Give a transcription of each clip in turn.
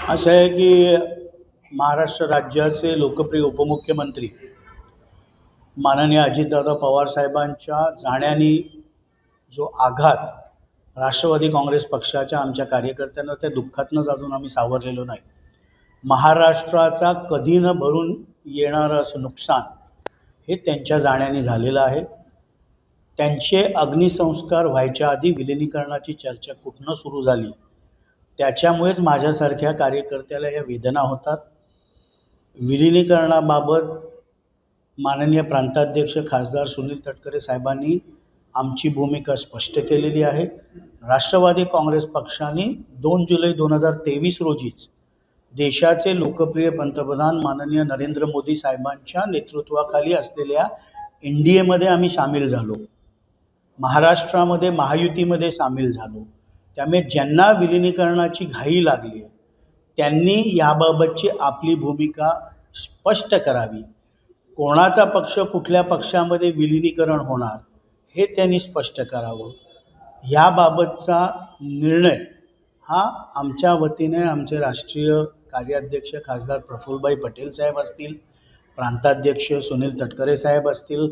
असं आहे की महाराष्ट्र राज्याचे लोकप्रिय उपमुख्यमंत्री माननीय अजितदादा पवार साहेबांच्या जाण्याने जो आघात राष्ट्रवादी काँग्रेस पक्षाच्या आमच्या कार्यकर्त्यांना त्या दुःखातनंच अजून आम्ही सावरलेलो नाही. महाराष्ट्राचा कधी न भरून येणारं असं नुकसान हे त्यांच्या जाण्याने झालेलं आहे. त्यांचे अग्निसंस्कार व्हायच्या आधी विलिनीकरणाची चर्चा कुठनं सुरू झाली त्याच्यामुळेच माझ्यासारख्या कार्यकर्त्याला या वेदना होतात. विलिनीकरणाबाबत माननीय प्रांताध्यक्ष खासदार सुनील तटकरे साहेबांनी आमची भूमिका स्पष्ट केलेली आहे. राष्ट्रवादी काँग्रेस पक्षाने 2 जुलै 2023 रोजीच देशाचे लोकप्रिय पंतप्रधान माननीय नरेंद्र मोदी साहेबांच्या नेतृत्वाखाली असलेल्या NDAमध्ये आम्ही सामील झालो. महाराष्ट्रामध्ये महायुतीमध्ये सामील झालो. त्यामुळे ज्यांना विलिनीकरणाची घाई लागली आहे त्यांनी याबाबतची आपली भूमिका स्पष्ट करावी. कोणाचा पक्ष कुठल्या पक्षामध्ये विलिनीकरण होणार हे त्यांनी स्पष्ट करावं. याबाबतचा निर्णय हा आमच्या वतीने आमचे राष्ट्रीय कार्याध्यक्ष खासदार प्रफुल्लभाई पटेल साहेब असतील, प्रांताध्यक्ष सुनील तटकरे साहेब असतील,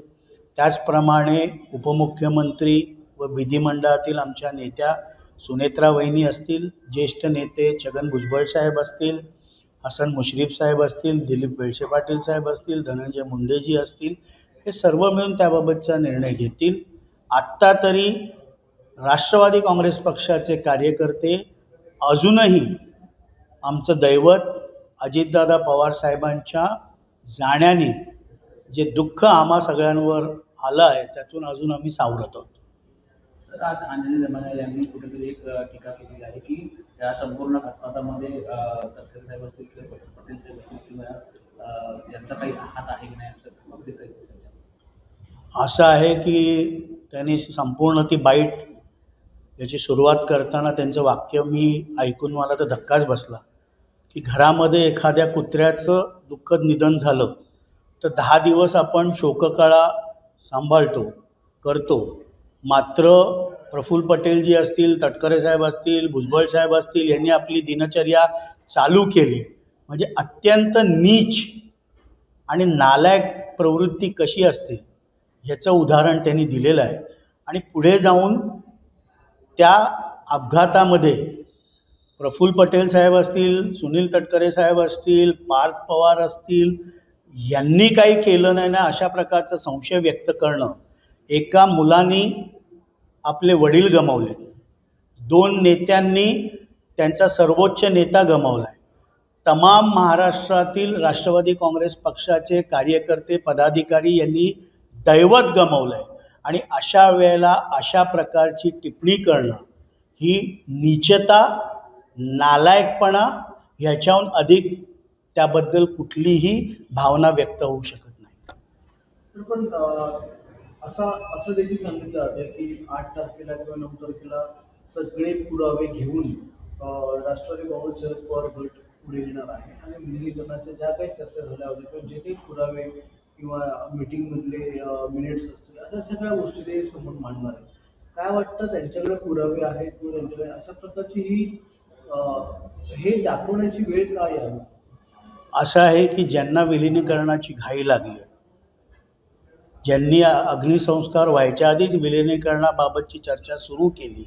त्याचप्रमाणे उपमुख्यमंत्री व विधिमंडळातील आमच्या नेत्या सुनेत्रा वहिनी असतील, ज्येष्ठ नेते छगन भुजबळ साहेब असतील, हसन मुश्रीफ साहेब असतील, दिलीप वळसे पाटील साहेब असतील, धनंजय मुंडेजी असतील, हे सर्व मिळून त्याबाबतचा निर्णय घेतील. आत्ता तरी राष्ट्रवादी काँग्रेस पक्षाचे कार्यकर्ते अजूनही आमचं दैवत अजितदादा पवार साहेबांच्या जाण्याने जे दुःख आम्हा सगळ्यांवर आलं आहे त्यातून अजून आम्ही सावरत आहोत. तर आज अंजली दमानिया यांनी कुठेतरी एक टीका केलेली आहे की या संपूर्ण घटनामध्ये तटकरे साहेब असतील किंवा पटेल साहेब असतील किंवा यांचा काही हात आहे की नाही असं आहे की त्यांनी संपूर्ण ती बाईट याची सुरुवात करताना त्यांचं वाक्य मी ऐकून मला तर धक्काच बसला की घरामध्ये एखाद्या कुत्र्याचं दुःखद निधन झालं तर 10 दिवस आपण शोककळा सांभाळतो करतो, मात्र प्रफुल्ल पटेलजी असतील, तटकरे साहेब असतील, भुजबळ साहेब असतील यांनी आपली दिनचर्या चालू केली. म्हणजे अत्यंत नीच आणि नालायक प्रवृत्ती कशी असते ह्याचं उदाहरण त्यांनी दिलेलं आहे. आणि पुढे जाऊन त्या अपघातामध्ये प्रफुल्ल पटेल साहेब असतील, सुनील तटकरे साहेब असतील, पार्थ पवार असतील यांनी काही केलं नाही ना अशा प्रकारचा संशय व्यक्त करणं. एका मुलांनी आपले वडील गमावले, 2 नेत्यांनी त्यांचा सर्वोच्च नेता गमावला आहे, तमाम महाराष्ट्रातील राष्ट्रवादी काँग्रेस पक्षाचे कार्यकर्ते पदाधिकारी यांनी दैवत गमावलं आहे. आणि अशा वेळेला अशा प्रकारची टिप्पणी करणं ही नीचता, नालायकपणा ह्याच्याहून अधिक त्याबद्दल कुठलीही भावना व्यक्त होऊ शकत नाही. पण असं देखील सांगितलं जातं की 8 तारखेला किंवा 9 तारखेला सगळे पुरावे घेऊन राष्ट्रवादी काँग्रेस शरद पवार गट पुढे येणार आहे आणि विलिनीकरणाच्या ज्या काही चर्चा झाल्या होत्या किंवा जे काही पुरावे किंवा मीटिंगमधले मिनिट्स असतील अशा सगळ्या गोष्टी ते समोर मांडणार आहे. काय वाटतं त्यांच्याकडे पुरावे आहेत किंवा त्यांच्याकडे अशा प्रकारची ही हे दाखवण्याची वेळ काय यावी? असं आहे की ज्यांना विलिनीकरणाची घाई लागली, ज्यांनी अग्निसंस्कार व्हायच्या आधीच विलिनीकरणाबाबतची चर्चा सुरू केली,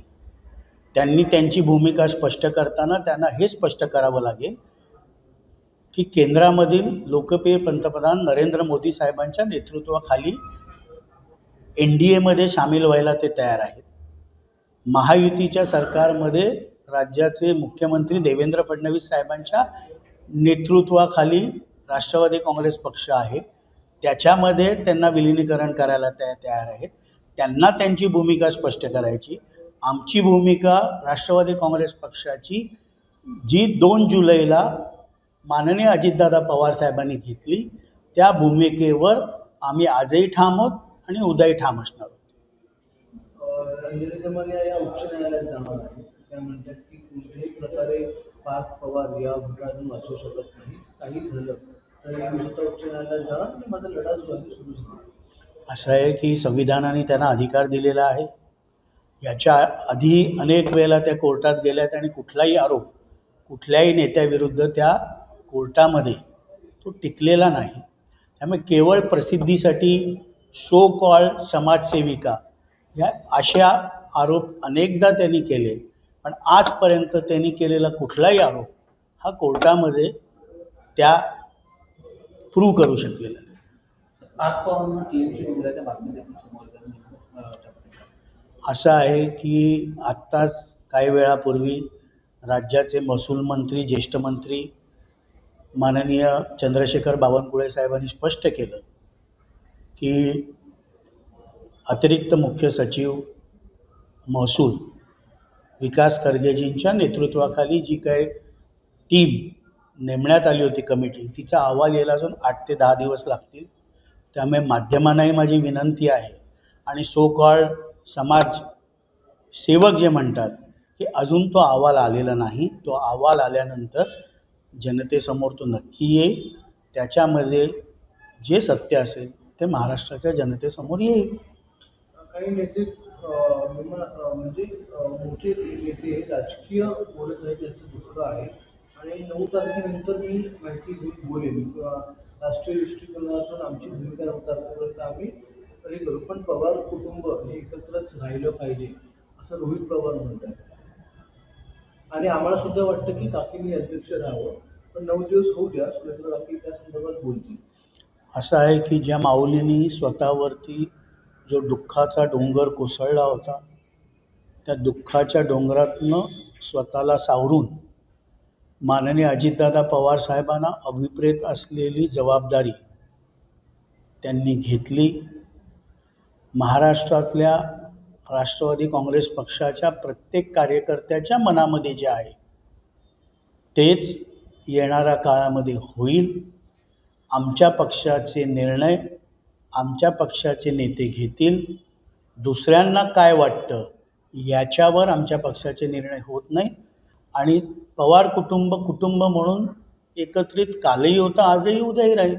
त्यांनी त्यांची भूमिका स्पष्ट करताना त्यांना हे स्पष्ट करावं लागेल की केंद्रामधील लोकप्रिय पंतप्रधान नरेंद्र मोदी साहेबांच्या नेतृत्वाखाली NDAमध्ये सामील व्हायला ते तयार आहेत. महायुतीच्या सरकारमध्ये राज्याचे मुख्यमंत्री देवेंद्र फडणवीस साहेबांच्या नेतृत्वाखाली राष्ट्रवादी काँग्रेस पक्ष आहे, त्याच्यामध्ये त्यांना विलिनीकरण करायला तयार आहेत. त्यांना त्यांची भूमिका स्पष्ट करायची. आमची भूमिका राष्ट्रवादी काँग्रेस पक्षाची जी 2 जुलैला माननीय अजितदादा पवार साहेबांनी घेतली त्या भूमिकेवर आम्ही आजही ठाम आहोत आणि उद्याही ठाम असणार आहोत. अंजली दमानिया या उच्च न्यायालयात जाणार आहे. त्या म्हणतात की कुठल्याही प्रकारे पार्थ पवार या घटनातून वाचू शकत नाही, काही झालं तरी मी स्वतः उच्च न्यायालयात जाणार आणि माझा लढा जो आहे सुरू झाला. असं आहे की संविधानाने त्यांना अधिकार दिलेला आहे. याच्या आधी अनेक वेळेला त्या कोर्टात गेल्यात आणि कुठलाही आरोप कुठल्याही नेत्याविरुद्ध त्या कोर्टामध्ये तो टिकलेला नाही. त्यामुळे केवळ प्रसिद्धीसाठी सो कॉल्ड समाजसेविका ह्या अशा आरोप अनेकदा त्यांनी केले, पण आजपर्यंत त्यांनी केलेला कुठलाही आरोप हा कोर्टामध्ये त्या प्रूव्ह करू शकलेला नाही. पार्थ पवारांना टीएमसी दिल्याच्या बातमी देखील समोर येतात. असं आहे की आत्ताच काही वेळापूर्वी राज्याचे महसूल मंत्री, ज्येष्ठ मंत्री माननीय चंद्रशेखर बावनकुळे साहेबांनी स्पष्ट केलं की अतिरिक्त मुख्य सचिव महसूल विकास खरगेजींच्या नेतृत्वाखाली जी काही टीम नेमण्यात आली होती कमिटी, तिचा अहवाल यायला अजून 8 ते 10 दिवस लागतील. त्यामुळे माध्यमांनाही माझी विनंती आहे आणि सो कॉल्ड समाज सेवक जे म्हणतात की अजून तो अहवाल आलेला नाही. तो अहवाल आल्यानंतर जनतेसमोर तो नक्की येईल. त्याच्यामध्ये जे सत्य असेल ते महाराष्ट्राच्या जनतेसमोर येईल. काही नेते म्हणजे मोठे नेते राजकीय बोलत आहेत त्याचं दुःख आहे. आणि 9 तारखेनंतर मी माहिती घेऊन बोलेन किंवा राष्ट्रीय दृष्टिकोनातून आमची भूमिका 9 तारखेपर्यंत आम्ही हे करू. पण पवार कुटुंब हे एकत्रच राहिलं पाहिजे असं रोहित पवार म्हणतात. आणि आम्हाला सुद्धा वाटतं की काकींनी अध्यक्ष राहावं, पण 9 दिवस होऊ द्या, सुनेत्र काकी त्या संदर्भात बोलतील. असं आहे की ज्या माऊलींनी स्वतःवरती जो दुःखाचा डोंगर कोसळला होता, त्या दुःखाच्या डोंगरातनं स्वतःला सावरून माननीय अजितदादा पवार साहेबांना अभिप्रेत असलेली जबाबदारी त्यांनी घेतली. महाराष्ट्रातल्या राष्ट्रवादी काँग्रेस पक्षाच्या प्रत्येक कार्यकर्त्याच्या मनामध्ये जे आहे तेच येणाऱ्या काळामध्ये होईल. आमच्या पक्षाचे निर्णय आमच्या पक्षाचे नेते घेतील. दुसऱ्यांना काय वाटतं याच्यावर आमच्या पक्षाचे निर्णय होत नाही. आणि पवार कुटुंब म्हणून एकत्रित कालही होतं, आजही उद्याही राहील.